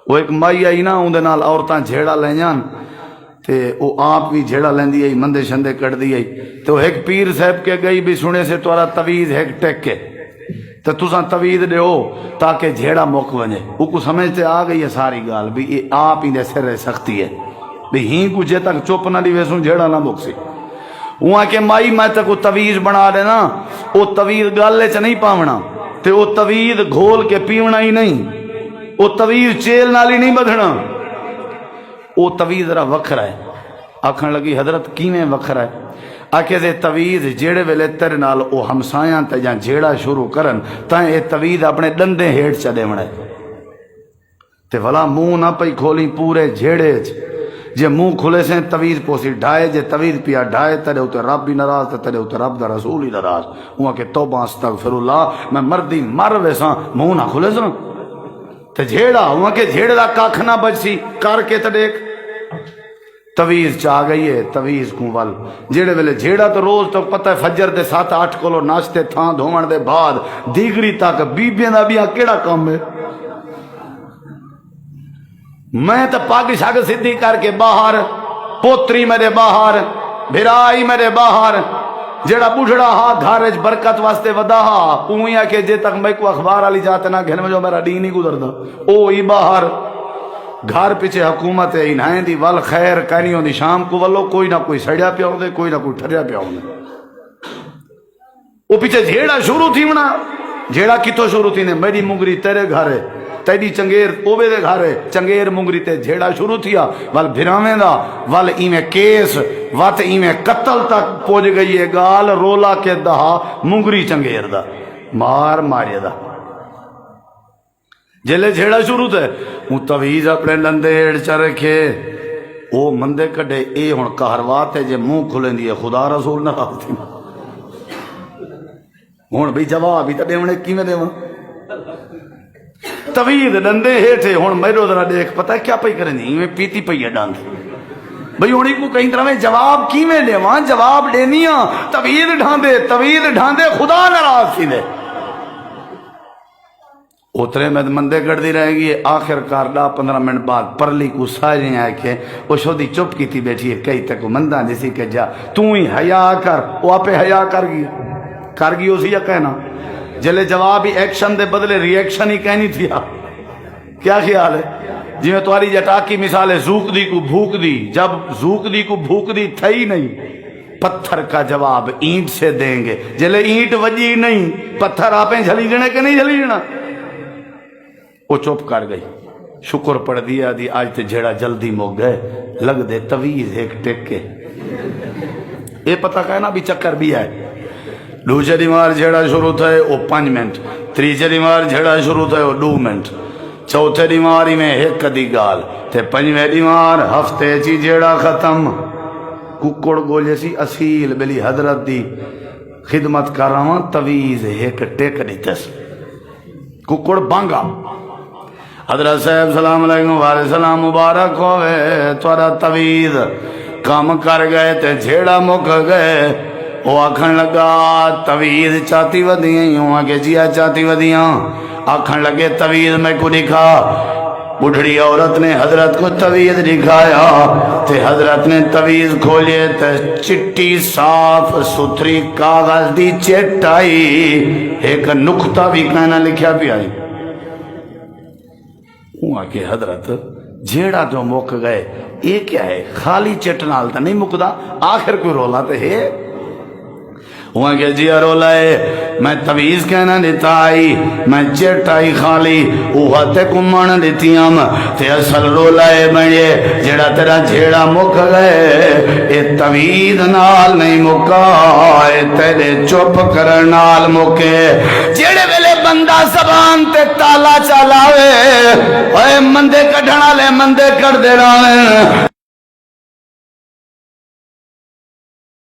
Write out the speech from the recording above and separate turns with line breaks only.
وہ ایک مائی آئی نا اندر نال عورتاں جھیڑا لے جان تے وہ آپ بھی جھیڑا لیندی آئی مندے شندے کٹ دی آئی تو ایک پیر صاحب کے گئی بھی سنے سے توارا تویز ایک ٹیک کے تو تساں تویز دے ہو تاکہ جھیڑا موک ونجے وہ کو سمجھتے آ گئی ہے ساری گال بھی یہ آپ ہی دے سر سختی ہے بھی ہی کو جے تک چپ نہ دی ویسوں جھیڑا نہ موک سی وہاں کے مائی میں تک وہ تویز بنا دینا وہ تویز گالے چ نہیں پاونا تے وہ تویز گھول کے پیونا ہی نہیں وہ تویز چیل نالی نہیں بدھنا وہ تویز ذرا وکھرا ہے آکھن لگی حضرت کیویں وکھرا ہے آکھے دے تویز جیڑے ویلے تیرے نال او ہمسایاں تے جاں جھیڑا شروع کرن تاں اے تویز اپنے ڈندے ہیٹ چا دیونا ہے تے ولا منہ نہ پئی کھولی پورے جھیڑے جے منہ کھلے سے تویز پوسی ڈھائے جے تویز پیا ڈھائے تیرے ہوتے رب بھی ناراض تے تیرے ہوتے رب دا رسول ہی ناراض وہاں کہ توبہ استغفر اللہ میں مردی مر ویساں منہ نہ کھلے ساں تے جھیڑا وہاں کے جھیڑے دا کاکھ نہ بچ کر کے تے دیکھ تویز چاہ گئی ہے تویز کو ول جیڑے ویلے جھیڑا تو روز تو پتہ ہے فجر دے 7-8 کلو ناشتے تھاں دھومن دے بعد دیگری تک بیبیاں دا بھی کیڑا کام ہے میں تو پاگ شاگ سدھی کر کے باہر پوتری میرے باہر بھرائی میرے باہر جیڑا بوڑھڑا ہاں گھارج برکت واسطے ودا ہا اویا کہ جے تک میں کو اخبار والی جاتے نہ گھر میں جو میرا دین ہی گزردا او ہی باہر گھر پیچھے حکومت ہے انہیں دی ول خیر کہنی ہوندی شام کو ولو کوئی نہ کوئی سڑیا پیا ہوندے کوئی نہ کوئی ٹھریا پیا ہوندے وہ پیچھے جھیڑا شروع تھی منا جھیڑا کتوں شروع تھی نے میری مونگری تیرے گھر ہے تیری چنگیر اوبے دے گھر ہے چنگیر مونگری تے جھیڑا شروع تھیا ول بھراویں دا ول ایویں کیس وت ایویں قتل تک پہنچ گئی ہے گال رولا کے دہا مونگری چنگیر دا مار مارے دا جلے جھیڑا شروع تھے وہ تویز اپنے لندے ایڑ چا رکھے او مندے کڈے اے ہن کہروات ہے جے منہ کھلیں دی خدا رسول نہ آتی ہن بھی جواب ہی تے دیونے کیویں دیواں تویز ڈندے ہیٹھے ہن میرو ذرا دیکھ پتہ کیا پئی کریں دی میں پیتی پئی ہے ڈند بھئی ہن کو کہیں طرح میں جواب کیویں دیواں جواب دینیاں تویز ڈھاندے خدا ناراض تھی دے اترے میں مندے کر دی رہے گی آخر کار 10-15 منٹ بعد پرلی کو سارے آئے کہ وہ شودی چپ کی تھی بیٹھی ہے کئی تک مندہ جیسی کہ جا تو ہی حیا کر وہ آپ حیا کر گئی اسی یا کہنا جلے جواب ہی ایکشن دے بدلے ری ایکشن ہی کہنی تھی کیا خیال ہے جی میں تمہاری جٹا کی مثال ہے زوک دی کو بھوک دی جب زوک دی کو بھوک دی تھئی نہیں پتھر کا جواب اینٹ سے دیں گے جلے اینٹ وجی نہیں پتھر آپیں جھلی جنے کہ نہیں جھلی جنا وہ چپ کر گئی شکر پڑھ دیا دی آج تے جھیڑا جلدی موک گئے لگ دے تویز ایک ٹیک کے اے پتہ کہنا بھی چکر بھی ہے دوسرے دیوار جھیڑا شروع تھا ہے وہ 5 منٹ تیسرے دیوار جھیڑا شروع تھا ہے وہ 2 منٹ چوتھے دیواری میں ایک دی گال تے 5ویں دیوار ہفتے چی جھیڑا ختم ککڑ گولے سی اصیل بلی حضرت دی خدمت کر رہا ہوں تویز ایک ٹیک دیتس ککڑ بانگا حضرت صاحب سلام علیکم وعلیکم السلام مبارک ہوئے توڑا تویز کام کر گئے تے جھیڑا مک گئے وہ آکھن لگا تویز چاہتی ودیاں یوں آگے جیا چاہتی ودیاں آکھن لگے تویز میں کو دکھا بڑھڑی عورت نے حضرت کو تویز دکھایا تے حضرت نے تویز کھولے تے چٹی صاف ستھری کاغذ دی چٹ آئی ایک نقطہ بھی کہنا لکھیا بھی آئی وہاں کہ حضرت جھیڑا جو موک گئے یہ کیا ہے خالی چٹ نال تا نہیں مکدا آخر کوئی رولا تے ہے وہاں کہ جی رولا ہے میں تویز کہنا دیتا آئی میں چٹ آئی خالی اوہا تے کمان دیتی ہم تے اصل رولا ہے بڑے جیڑا تیرا جھیڑا مک گئے اے تویز نال نہیں مکا اے تیرے چپ کرن نال مکے جیڑے ویلے بندہ زبان تے تالا چلاوے اے مندے کڈھنا لے مندے کر دے رہے